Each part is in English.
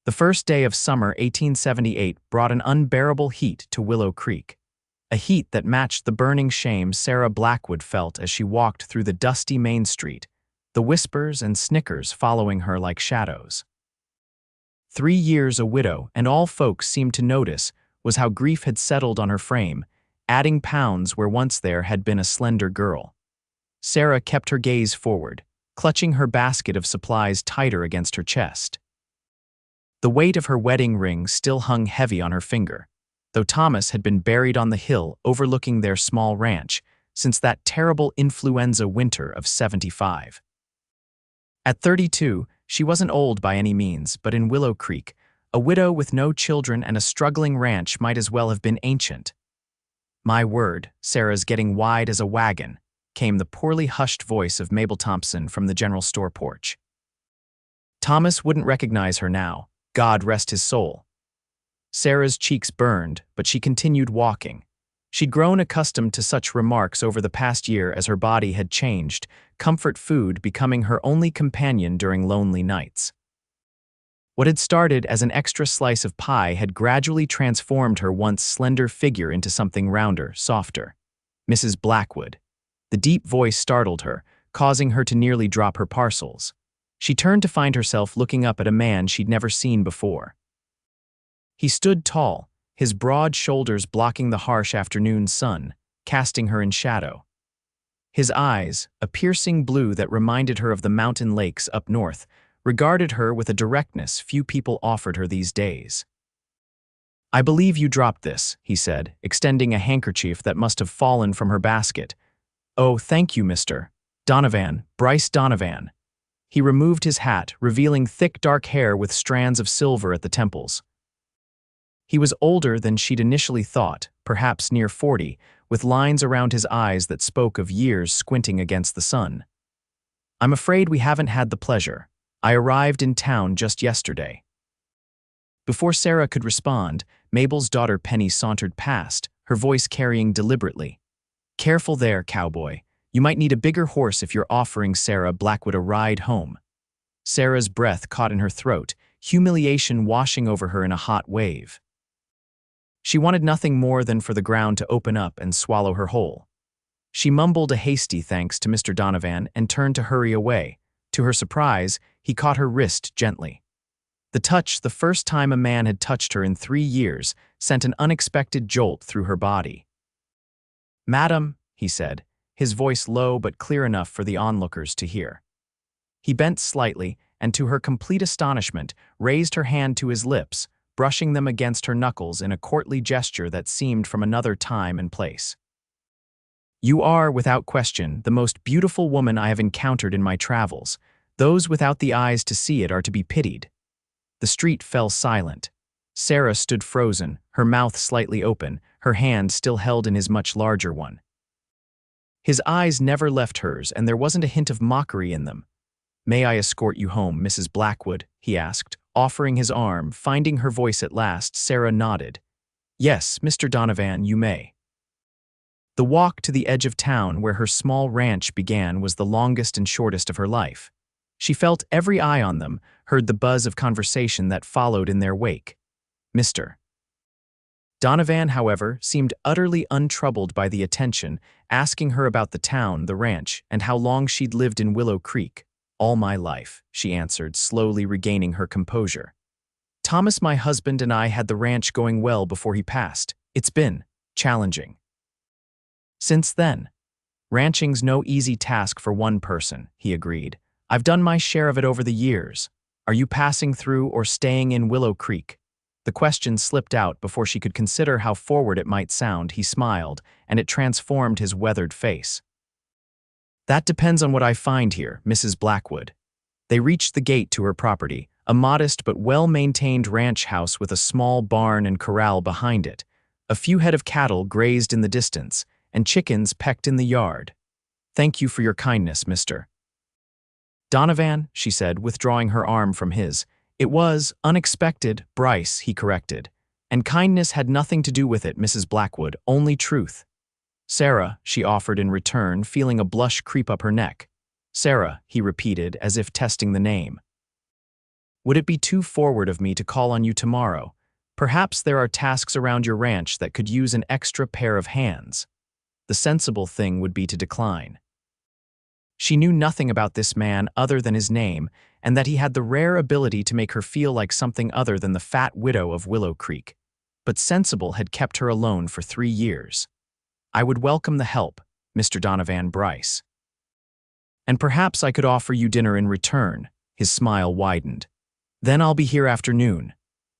The first day of summer 1878 brought an unbearable heat to Willow Creek, a heat that matched the burning shame Sarah Blackwood felt as she walked through the dusty Main Street, the whispers and snickers following her like shadows. 3 years a widow, and all folks seemed to notice was how grief had settled on her frame, adding pounds where once there had been a slender girl. Sarah kept her gaze forward, clutching her basket of supplies tighter against her chest. The weight of her wedding ring still hung heavy on her finger, though Thomas had been buried on the hill overlooking their small ranch since that terrible influenza winter of '75. At 32, she wasn't old by any means, but in Willow Creek, a widow with no children and a struggling ranch might as well have been ancient. "My word, Sarah's getting wide as a wagon," came the poorly hushed voice of Mabel Thompson from the general store porch. Thomas wouldn't recognize her now, God rest his soul. Sarah's cheeks burned, but she continued walking. She'd grown accustomed to such remarks over the past year as her body had changed, comfort food becoming her only companion during lonely nights. What had started as an extra slice of pie had gradually transformed her once slender figure into something rounder, softer. Mrs. Blackwood. The deep voice startled her, causing her to nearly drop her parcels. She turned to find herself looking up at a man she'd never seen before. He stood tall, his broad shoulders blocking the harsh afternoon sun, casting her in shadow. His eyes, a piercing blue that reminded her of the mountain lakes up north, regarded her with a directness few people offered her these days. "I believe you dropped this," he said, extending a handkerchief that must have fallen from her basket. "Oh, thank you, Mr. Donovan, Bryce Donovan." He removed his hat, revealing thick dark hair with strands of silver at the temples. He was older than she'd initially thought, perhaps near 40, with lines around his eyes that spoke of years squinting against the sun. "I'm afraid we haven't had the pleasure. I arrived in town just yesterday." Before Sarah could respond, Mabel's daughter Penny sauntered past, her voice carrying deliberately. "Careful there, Cowboy. You might need a bigger horse if you're offering Sarah Blackwood a ride home." Sarah's breath caught in her throat, humiliation washing over her in a hot wave. She wanted nothing more than for the ground to open up and swallow her whole. She mumbled a hasty thanks to Mr. Donovan and turned to hurry away. To her surprise, he caught her wrist gently. The touch, the first time a man had touched her in 3 years, sent an unexpected jolt through her body. "Madam," he said, his voice low but clear enough for the onlookers to hear. He bent slightly and, to her complete astonishment, raised her hand to his lips, brushing them against her knuckles in a courtly gesture that seemed from another time and place. "You are, without question, the most beautiful woman I have encountered in my travels. Those without the eyes to see it are to be pitied." The street fell silent. Sarah stood frozen, her mouth slightly open, her hand still held in his much larger one. His eyes never left hers, and there wasn't a hint of mockery in them. "May I escort you home, Mrs. Blackwood?" he asked, offering his arm. Finding her voice at last, Sarah nodded. "Yes, Mr. Donovan, you may." The walk to the edge of town where her small ranch began was the longest and shortest of her life. She felt every eye on them, heard the buzz of conversation that followed in their wake. Mr. Donovan, however, seemed utterly untroubled by the attention, asking her about the town, the ranch, and how long she'd lived in Willow Creek. "All my life," she answered, slowly regaining her composure. "Thomas, my husband, and I had the ranch going well before he passed. It's been challenging since then." "Ranching's no easy task for one person," he agreed. "I've done my share of it over the years. Are you passing through or staying in Willow Creek?" The question slipped out before she could consider how forward it might sound. He smiled, and it transformed his weathered face. "That depends on what I find here, Mrs. Blackwood." They reached the gate to her property, a modest but well-maintained ranch house with a small barn and corral behind it. A few head of cattle grazed in the distance, and chickens pecked in the yard. "Thank you for your kindness, Mr. Donovan," she said, withdrawing her arm from his. "It was unexpected, Bryce," he corrected. "And kindness had nothing to do with it, Mrs. Blackwood, only truth." "Sarah," she offered in return, feeling a blush creep up her neck. "Sarah," he repeated, as if testing the name. Would it be too forward of me to call on you tomorrow? Perhaps there are tasks around your ranch that could use an extra pair of hands. The sensible thing would be to decline. She knew nothing about this man other than his name, and that he had the rare ability to make her feel like something other than the fat widow of Willow Creek. But sensible had kept her alone for 3 years. I would welcome the help, Mr. Donovan Bryce. And perhaps I could offer you dinner in return. His smile widened. Then I'll be here after noon.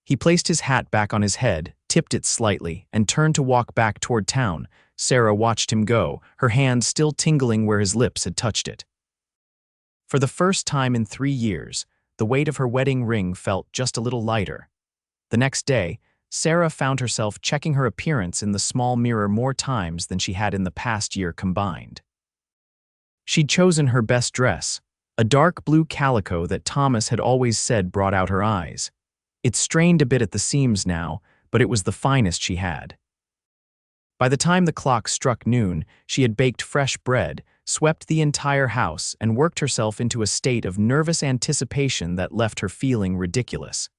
He placed his hat back on his head, tipped it slightly, and turned to walk back toward town. Sarah watched him go, her hand still tingling where his lips had touched it. For the first time in 3 years, the weight of her wedding ring felt just a little lighter. The next day, Sarah found herself checking her appearance in the small mirror more times than she had in the past year combined. She'd chosen her best dress, a dark blue calico that Thomas had always said brought out her eyes. It strained a bit at the seams now, but it was the finest she had. By the time the clock struck noon, she had baked fresh bread, swept the entire house, and worked herself into a state of nervous anticipation that left her feeling ridiculous.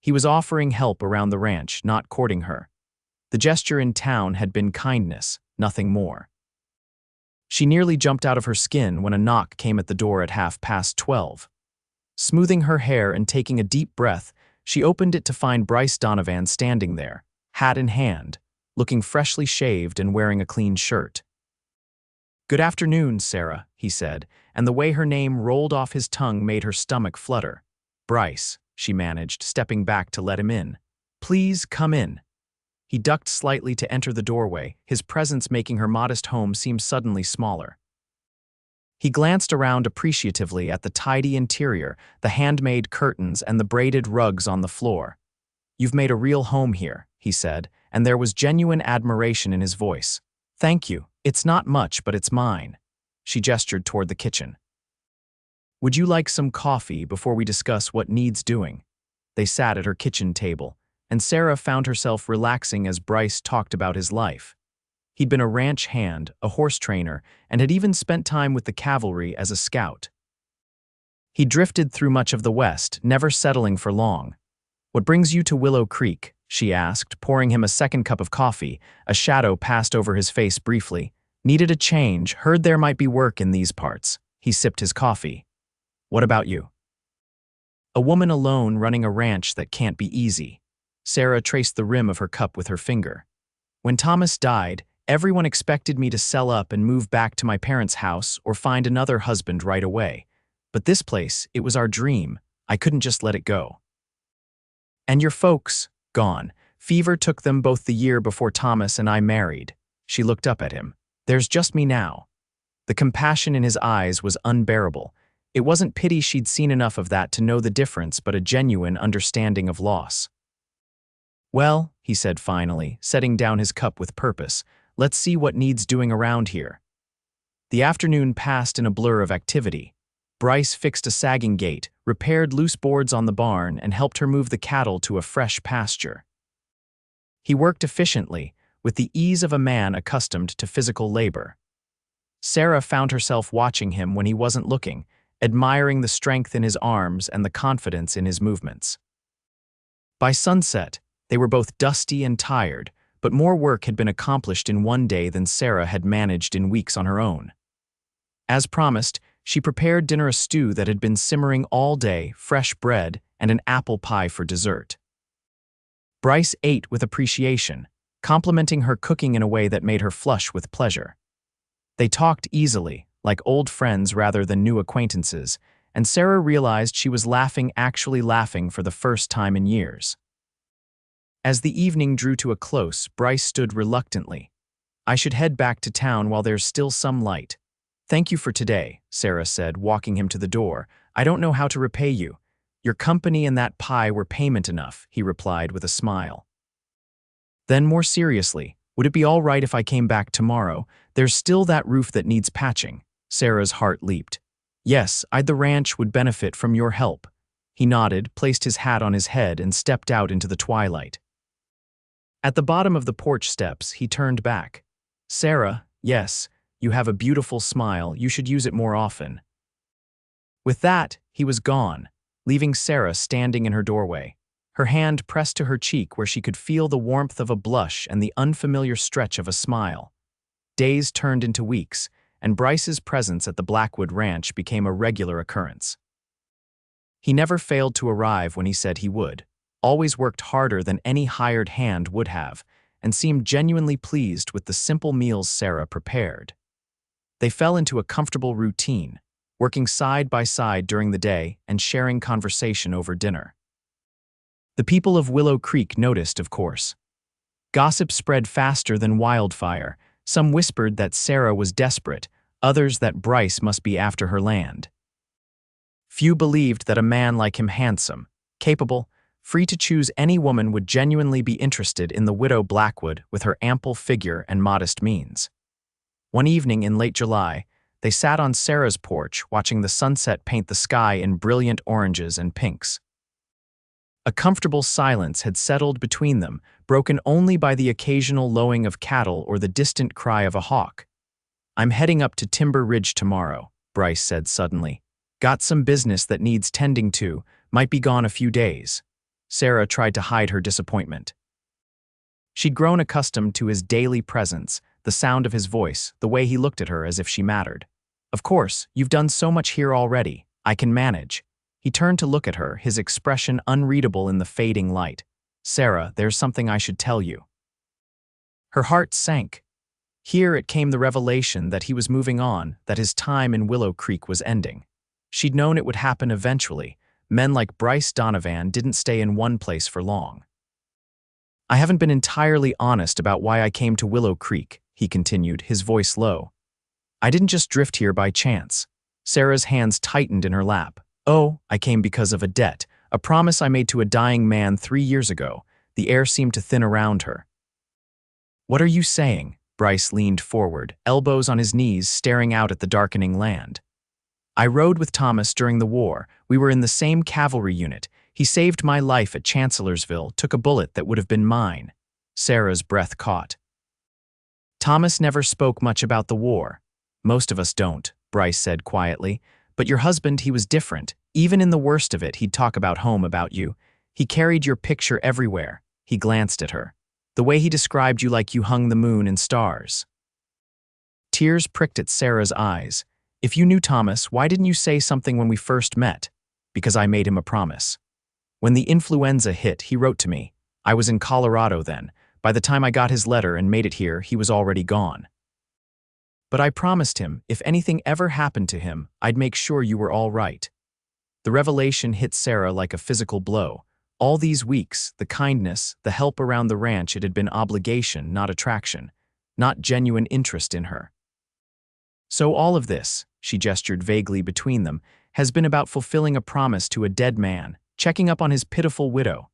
He was offering help around the ranch, not courting her. The gesture in town had been kindness, nothing more. She nearly jumped out of her skin when a knock came at the door at 12:30. Smoothing her hair and taking a deep breath, she opened it to find Bryce Donovan standing there, hat in hand, looking freshly shaved and wearing a clean shirt. "Good afternoon, Sarah," he said, and the way her name rolled off his tongue made her stomach flutter. "Bryce," she managed, stepping back to let him in. "Please come in." He ducked slightly to enter the doorway, his presence making her modest home seem suddenly smaller. He glanced around appreciatively at the tidy interior, the handmade curtains, and the braided rugs on the floor. "You've made a real home here," he said, and there was genuine admiration in his voice. "Thank you. It's not much, but it's mine." She gestured toward the kitchen. "Would you like some coffee before we discuss what needs doing?" They sat at her kitchen table, and Sarah found herself relaxing as Bryce talked about his life. He'd been a ranch hand, a horse trainer, and had even spent time with the cavalry as a scout. He drifted through much of the West, never settling for long. "What brings you to Willow Creek?" she asked, pouring him a second cup of coffee. A shadow passed over his face briefly. "Needed a change, heard there might be work in these parts." He sipped his coffee. "What about you?" "A woman alone running a ranch that can't be easy." Sarah traced the rim of her cup with her finger. "When Thomas died, everyone expected me to sell up and move back to my parents' house or find another husband right away. But this place, it was our dream. I couldn't just let it go." "And your folks?" "Gone. Fever took them both the year before Thomas and I married." She looked up at him. "There's just me now." The compassion in his eyes was unbearable. It wasn't pity, she'd seen enough of that to know the difference, but a genuine understanding of loss. "Well," he said finally, setting down his cup with purpose, "let's see what needs doing around here." The afternoon passed in a blur of activity. Bryce fixed a sagging gate, repaired loose boards on the barn, and helped her move the cattle to a fresh pasture. He worked efficiently, with the ease of a man accustomed to physical labor. Sarah found herself watching him when he wasn't looking, admiring the strength in his arms and the confidence in his movements. By sunset, they were both dusty and tired, but more work had been accomplished in one day than Sarah had managed in weeks on her own. As promised, she prepared dinner: a stew that had been simmering all day, fresh bread, and an apple pie for dessert. Bryce ate with appreciation, complimenting her cooking in a way that made her flush with pleasure. They talked easily, like old friends rather than new acquaintances, and Sarah realized she was actually laughing for the first time in years. As the evening drew to a close, Bryce stood reluctantly. "I should head back to town while there's still some light." "Thank you for today," Sarah said, walking him to the door. "I don't know how to repay you." "Your company and that pie were payment enough," he replied with a smile. Then more seriously, "Would it be all right if I came back tomorrow? There's still that roof that needs patching." Sarah's heart leaped. "Yes, the ranch would benefit from your help." He nodded, placed his hat on his head, and stepped out into the twilight. At the bottom of the porch steps, he turned back. "Sarah, yes, you have a beautiful smile. You should use it more often." With that, he was gone, leaving Sarah standing in her doorway, her hand pressed to her cheek where she could feel the warmth of a blush and the unfamiliar stretch of a smile. Days turned into weeks, and Bryce's presence at the Blackwood Ranch became a regular occurrence. He never failed to arrive when he said he would, always worked harder than any hired hand would have, and seemed genuinely pleased with the simple meals Sarah prepared. They fell into a comfortable routine, working side by side during the day and sharing conversation over dinner. The people of Willow Creek noticed, of course. Gossip spread faster than wildfire. Some whispered that Sarah was desperate, others that Bryce must be after her land. Few believed that a man like him, handsome, capable, free to choose any woman, would genuinely be interested in the widow Blackwood with her ample figure and modest means. One evening in late July, they sat on Sarah's porch watching the sunset paint the sky in brilliant oranges and pinks. A comfortable silence had settled between them, broken only by the occasional lowing of cattle or the distant cry of a hawk. "I'm heading up to Timber Ridge tomorrow," Bryce said suddenly. "Got some business that needs tending to, might be gone a few days." Sarah tried to hide her disappointment. She'd grown accustomed to his daily presence, the sound of his voice, the way he looked at her as if she mattered. "Of course, you've done so much here already. I can manage." He turned to look at her, his expression unreadable in the fading light. "Sarah, there's something I should tell you." Her heart sank. Here it came the revelation that he was moving on, that his time in Willow Creek was ending. She'd known it would happen eventually. Men like Bryce Donovan didn't stay in one place for long. "I haven't been entirely honest about why I came to Willow Creek," he continued, his voice low. "I didn't just drift here by chance." Sarah's hands tightened in her lap. "Oh, I came because of a debt, a promise I made to a dying man 3 years ago." The air seemed to thin around her. "What are you saying?" Bryce leaned forward, elbows on his knees, staring out at the darkening land. "I rode with Thomas during the war. We were in the same cavalry unit. He saved my life at Chancellorsville, took a bullet that would have been mine." Sarah's breath caught. "Thomas never spoke much about the war." "Most of us don't," Bryce said quietly. "But your husband, he was different. Even in the worst of it, he'd talk about home, about you. He carried your picture everywhere." He glanced at her. "The way he described you, like you hung the moon and stars." Tears pricked at Sarah's eyes. "If you knew Thomas, why didn't you say something when we first met?" "Because I made him a promise. When the influenza hit, he wrote to me. I was in Colorado then. By the time I got his letter and made it here, he was already gone. But I promised him, if anything ever happened to him, I'd make sure you were all right." The revelation hit Sarah like a physical blow. All these weeks, the kindness, the help around the ranch, it had been obligation, not attraction, not genuine interest in her. "So all of this," she gestured vaguely between them, "has been about fulfilling a promise to a dead man, checking up on his pitiful widow."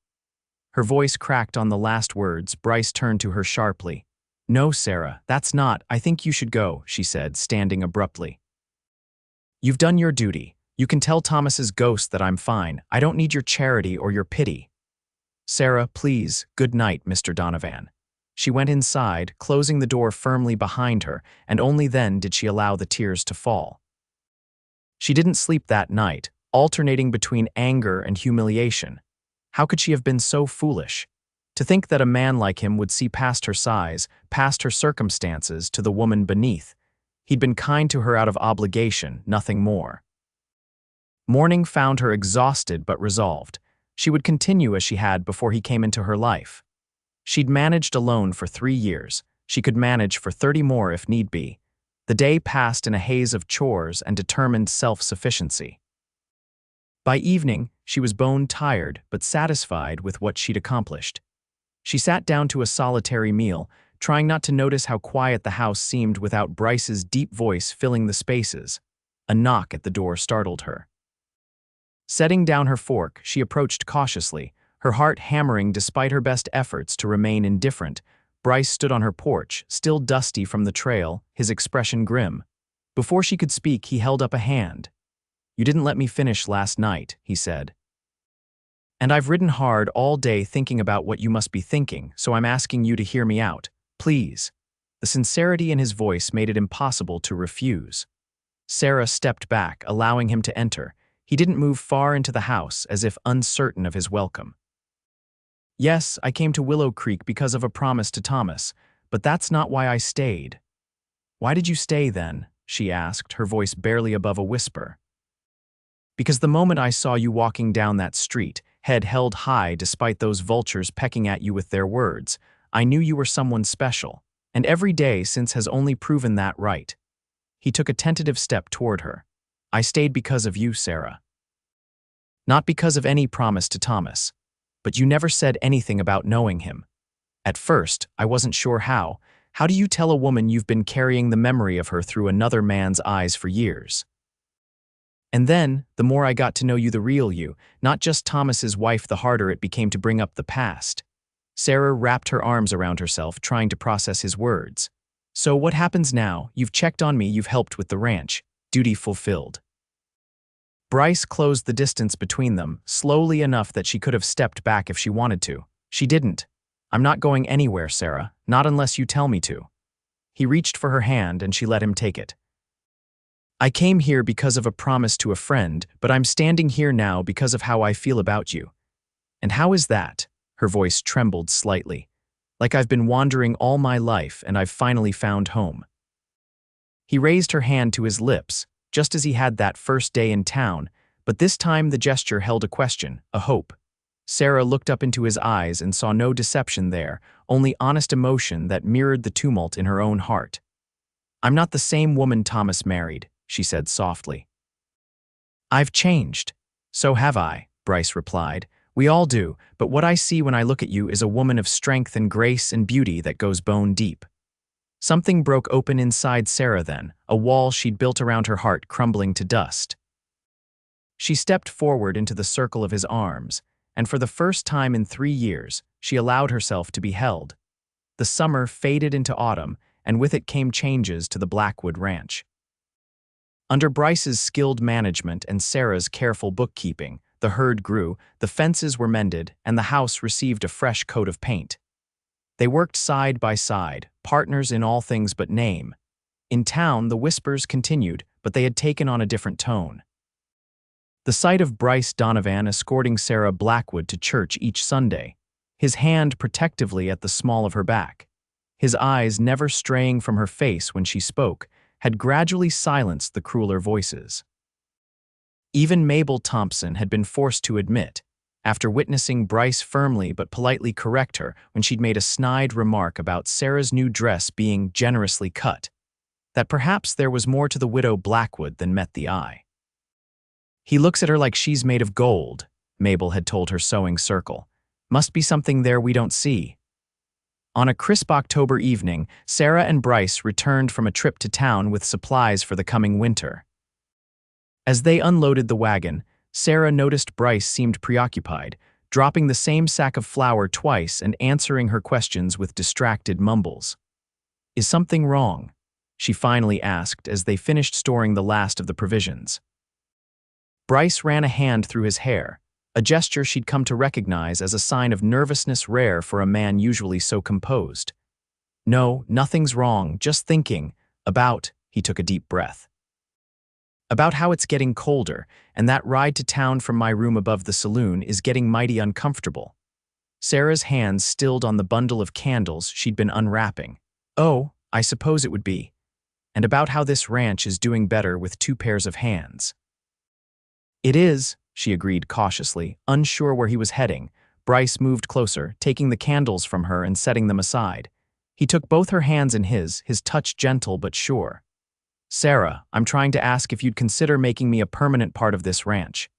Her voice cracked on the last words. Bryce turned to her sharply. "No, Sarah, that's not. I think you should go," she said, standing abruptly. "You've done your duty. You can tell Thomas's ghost that I'm fine. I don't need your charity or your pity." "Sarah, please, good night, Mr. Donovan." She went inside, closing the door firmly behind her, and only then did she allow the tears to fall. She didn't sleep that night, alternating between anger and humiliation. How could she have been so foolish? To think that a man like him would see past her size, past her circumstances, to the woman beneath. He'd been kind to her out of obligation, nothing more. Morning found her exhausted but resolved. She would continue as she had before he came into her life. She'd managed alone for 3 years. She could manage for 30 more if need be. The day passed in a haze of chores and determined self-sufficiency. By evening, she was bone-tired but satisfied with what she'd accomplished. She sat down to a solitary meal, trying not to notice how quiet the house seemed without Bryce's deep voice filling the spaces. A knock at the door startled her. Setting down her fork, she approached cautiously, her heart hammering despite her best efforts to remain indifferent. Bryce stood on her porch, still dusty from the trail, his expression grim. Before she could speak, he held up a hand. "You didn't let me finish last night," he said. "And I've ridden hard all day thinking about what you must be thinking, so I'm asking you to hear me out. Please." The sincerity in his voice made it impossible to refuse. Sarah stepped back, allowing him to enter. He didn't move far into the house, as if uncertain of his welcome. Yes, I came to Willow Creek because of a promise to Thomas, but that's not why I stayed. Why did you stay then? She asked, her voice barely above a whisper. Because the moment I saw you walking down that street, head held high despite those vultures pecking at you with their words, I knew you were someone special, and every day since has only proven that right. He took a tentative step toward her. I stayed because of you, Sarah. Not because of any promise to Thomas, but you never said anything about knowing him. At first, I wasn't sure how. How do you tell a woman you've been carrying the memory of her through another man's eyes for years? And then, the more I got to know you, the real you, not just Thomas's wife, the harder it became to bring up the past. Sarah wrapped her arms around herself, trying to process his words. So what happens now? You've checked on me, you've helped with the ranch. Duty fulfilled. Bryce closed the distance between them, slowly enough that she could have stepped back if she wanted to. She didn't. I'm not going anywhere, Sarah, not unless you tell me to. He reached for her hand and she let him take it. I came here because of a promise to a friend, but I'm standing here now because of how I feel about you. And how is that? Her voice trembled slightly. Like I've been wandering all my life and I've finally found home. He raised her hand to his lips, just as he had that first day in town, but this time the gesture held a question, a hope. Sarah looked up into his eyes and saw no deception there, only honest emotion that mirrored the tumult in her own heart. I'm not the same woman Thomas married, she said softly. I've changed. So have I, Bryce replied. We all do, but what I see when I look at you is a woman of strength and grace and beauty that goes bone deep. Something broke open inside Sarah then, a wall she'd built around her heart crumbling to dust. She stepped forward into the circle of his arms, and for the first time in 3 years, she allowed herself to be held. The summer faded into autumn, and with it came changes to the Blackwood ranch. Under Bryce's skilled management and Sarah's careful bookkeeping, the herd grew, the fences were mended, and the house received a fresh coat of paint. They worked side by side, partners in all things but name. In town, the whispers continued, but they had taken on a different tone. The sight of Bryce Donovan escorting Sarah Blackwood to church each Sunday, his hand protectively at the small of her back, his eyes never straying from her face when she spoke, had gradually silenced the crueler voices. Even Mabel Thompson had been forced to admit, after witnessing Bryce firmly but politely correct her when she'd made a snide remark about Sarah's new dress being generously cut, that perhaps there was more to the widow Blackwood than met the eye. He looks at her like she's made of gold, Mabel had told her sewing circle. Must be something there we don't see. On a crisp October evening, Sarah and Bryce returned from a trip to town with supplies for the coming winter. As they unloaded the wagon, Sarah noticed Bryce seemed preoccupied, dropping the same sack of flour twice and answering her questions with distracted mumbles. Is something wrong? She finally asked as they finished storing the last of the provisions. Bryce ran a hand through his hair, a gesture she'd come to recognize as a sign of nervousness rare for a man usually so composed. No, nothing's wrong, just thinking about, he took a deep breath. About how it's getting colder, and that ride to town from my room above the saloon is getting mighty uncomfortable. Sarah's hands stilled on the bundle of candles she'd been unwrapping. Oh, I suppose it would be. And about how this ranch is doing better with 2 pairs of hands. It is, she agreed cautiously, unsure where he was heading. Bryce moved closer, taking the candles from her and setting them aside. He took both her hands in his touch gentle but sure. Sarah, I'm trying to ask if you'd consider making me a permanent part of this ranch.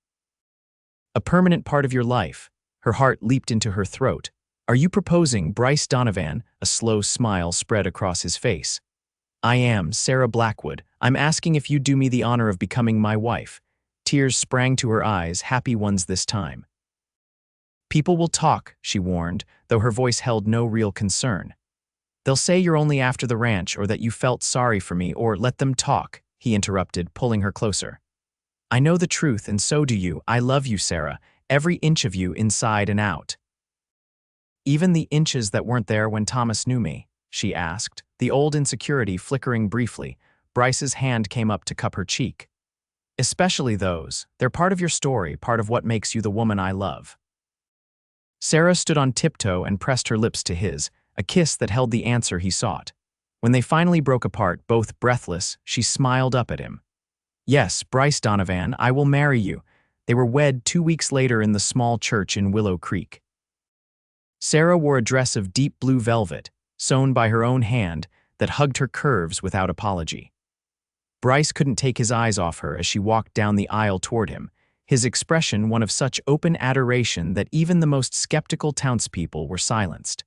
A permanent part of your life. Her heart leaped into her throat. Are you proposing, Bryce Donovan? A slow smile spread across his face. I am, Sarah Blackwood. I'm asking if you'd do me the honor of becoming my wife. Tears sprang to her eyes, happy ones this time. People will talk, she warned, though her voice held no real concern. They'll say you're only after the ranch or that you felt sorry for me or let them talk, he interrupted, pulling her closer. I know the truth and so do you. I love you, Sarah, every inch of you inside and out. Even the inches that weren't there when Thomas knew me, she asked, the old insecurity flickering briefly. Bryce's hand came up to cup her cheek. Especially those. They're part of your story, part of what makes you the woman I love. Sarah stood on tiptoe and pressed her lips to his, a kiss that held the answer he sought. When they finally broke apart, both breathless, she smiled up at him. Yes, Bryce Donovan, I will marry you. They were wed 2 weeks later in the small church in Willow Creek. Sarah wore a dress of deep blue velvet, sewn by her own hand, that hugged her curves without apology. Bryce couldn't take his eyes off her as she walked down the aisle toward him, his expression one of such open adoration that even the most skeptical townspeople were silenced.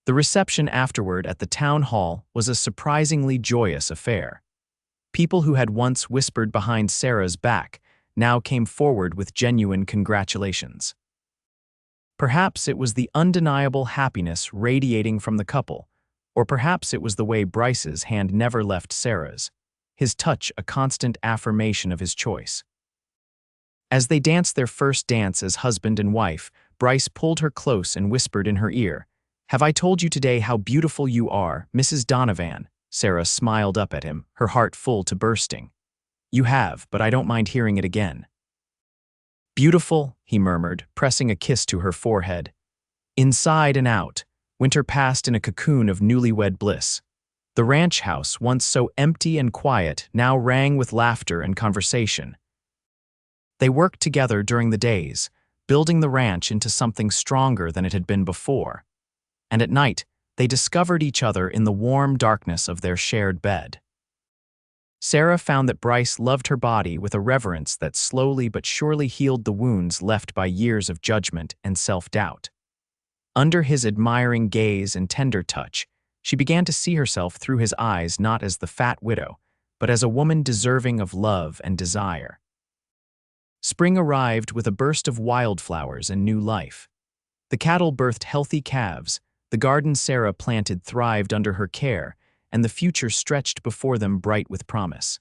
The reception afterward at the town hall was a surprisingly joyous affair. People who had once whispered behind Sarah's back now came forward with genuine congratulations. Perhaps it was the undeniable happiness radiating from the couple, or perhaps it was the way Bryce's hand never left Sarah's, his touch a constant affirmation of his choice. As they danced their first dance as husband and wife, Bryce pulled her close and whispered in her ear, "Have I told you today how beautiful you are, Mrs. Donovan?" Sarah smiled up at him, her heart full to bursting. "You have, but I don't mind hearing it again." "Beautiful," he murmured, pressing a kiss to her forehead. Inside and out, winter passed in a cocoon of newlywed bliss. The ranch house, once so empty and quiet, now rang with laughter and conversation. They worked together during the days, building the ranch into something stronger than it had been before. And at night, they discovered each other in the warm darkness of their shared bed. Sarah found that Bryce loved her body with a reverence that slowly but surely healed the wounds left by years of judgment and self-doubt. Under his admiring gaze and tender touch, she began to see herself through his eyes not as the fat widow, but as a woman deserving of love and desire. Spring arrived with a burst of wildflowers and new life. The cattle birthed healthy calves, the garden Sarah planted thrived under her care, and the future stretched before them bright with promise.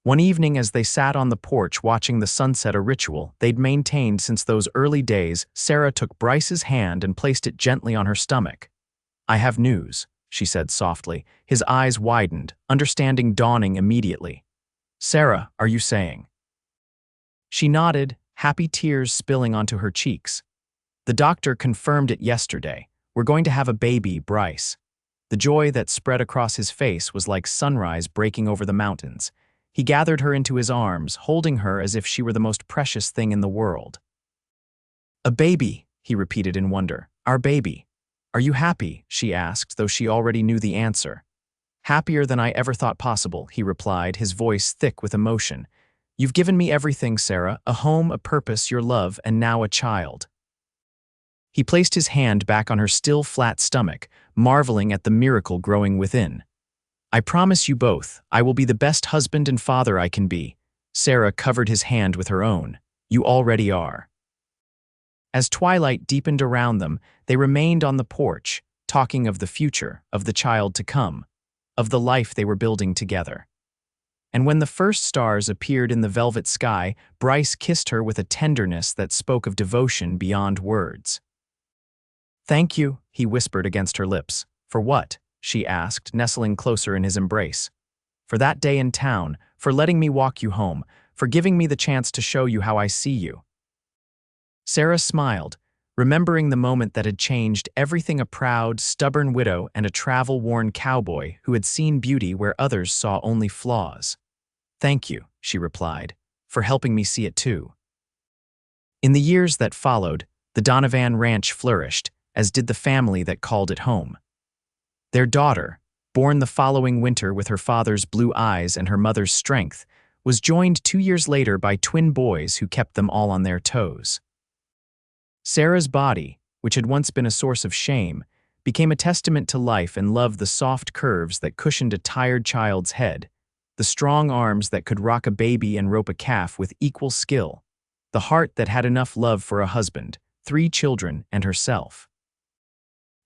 One evening as they sat on the porch watching the sunset, a ritual they'd maintained since those early days, Sarah took Bryce's hand and placed it gently on her stomach. "I have news," she said softly. His eyes widened, understanding dawning immediately. "Sarah, are you saying?" She nodded, happy tears spilling onto her cheeks. "The doctor confirmed it yesterday. We're going to have a baby, Bryce." The joy that spread across his face was like sunrise breaking over the mountains. He gathered her into his arms, holding her as if she were the most precious thing in the world. "A baby," he repeated in wonder. "Our baby. Are you happy?" she asked, though she already knew the answer. "Happier than I ever thought possible," he replied, his voice thick with emotion. "You've given me everything, Sarah, a home, a purpose, your love, and now a child." He placed his hand back on her still flat stomach, marveling at the miracle growing within. "I promise you both, I will be the best husband and father I can be." Sarah covered his hand with her own. "You already are." As twilight deepened around them, they remained on the porch, talking of the future, of the child to come, of the life they were building together. And when the first stars appeared in the velvet sky, Bryce kissed her with a tenderness that spoke of devotion beyond words. "Thank you," he whispered against her lips. "For what?" she asked, nestling closer in his embrace. "For that day in town, for letting me walk you home, for giving me the chance to show you how I see you." Sarah smiled, remembering the moment that had changed everything, a proud, stubborn widow and a travel-worn cowboy who had seen beauty where others saw only flaws. "Thank you," she replied, "for helping me see it too." In the years that followed, the Donovan ranch flourished, as did the family that called it home. Their daughter, born the following winter with her father's blue eyes and her mother's strength, was joined 2 years later by twin boys who kept them all on their toes. Sarah's body, which had once been a source of shame, became a testament to life and loved the soft curves that cushioned a tired child's head, the strong arms that could rock a baby and rope a calf with equal skill, the heart that had enough love for a husband, 3 children, and herself.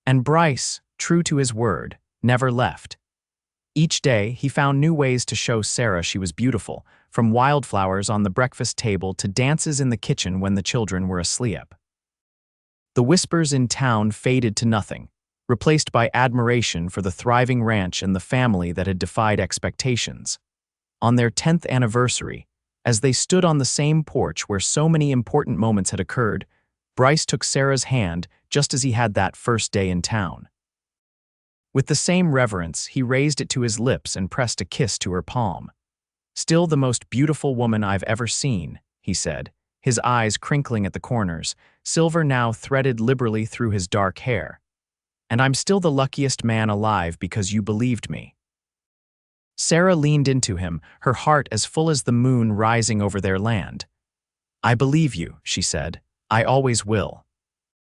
And Bryce, true to his word, never left. Each day, he found new ways to show Sarah she was beautiful, from wildflowers on the breakfast table to dances in the kitchen when the children were asleep. The whispers in town faded to nothing, replaced by admiration for the thriving ranch and the family that had defied expectations. On their 10th anniversary, as they stood on the same porch where so many important moments had occurred, Bryce took Sarah's hand just as he had that first day in town. With the same reverence, he raised it to his lips and pressed a kiss to her palm. "Still the most beautiful woman I've ever seen," he said, his eyes crinkling at the corners, silver now threaded liberally through his dark hair. "And I'm still the luckiest man alive because you believed me." Sarah leaned into him, her heart as full as the moon rising over their land. "I believe you," she said. "I always will."